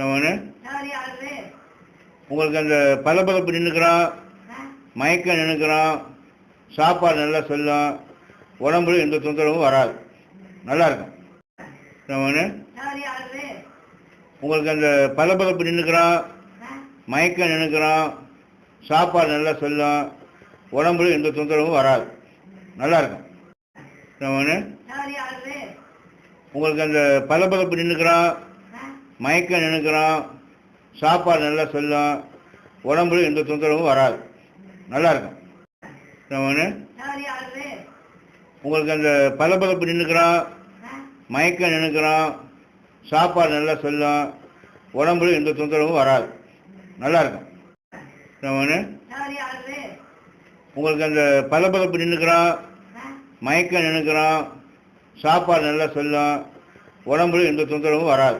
அவனு உங்களுக்கு அந்த பளபளப்பு நின்றுக்கிறான், மயக்கம் நின்றுக்கிறான், சாப்பாடு நல்லா சொல்லும், உடம்புல எந்த தொந்தரவும் வராது, நல்லா இருக்கும். அவனு உங்களுக்கு அந்த பளபளப்பு நின்றுக்கிறான், மயக்கம் நின்றுக்கிறான், சாப்பாடு நல்லா சொல்லும், உடம்புல எந்த தொந்தரவும் வராது, நல்லா இருக்கும். அவனு உங்களுக்கு அந்த பளபளப்பு நின்றுக்கிறான், மயக்கம் நின்றுக்கிறான், சாப்பாடு நல்லா சொல்லும், உடம்புல எந்த தொந்தரவும் வராது, நல்லா இருக்கும். அவனு உங்களுக்கு அந்த பளபளப்பு நின்றுக்கிறான், மயக்கம் நின்றுக்கிறான், சாப்பாடு நல்லா சொல்லும், உடம்புல எந்த தொந்தரவும் வராது, நல்லா இருக்கும். அவனு உங்களுக்கு அந்த பளபளப்பு நின்றுக்கிறான், மயக்கம் நின்றுக்கிறான், சாப்பாடு நல்லா சொல்லும், உடம்புல எந்த தொந்தரவும் வராது,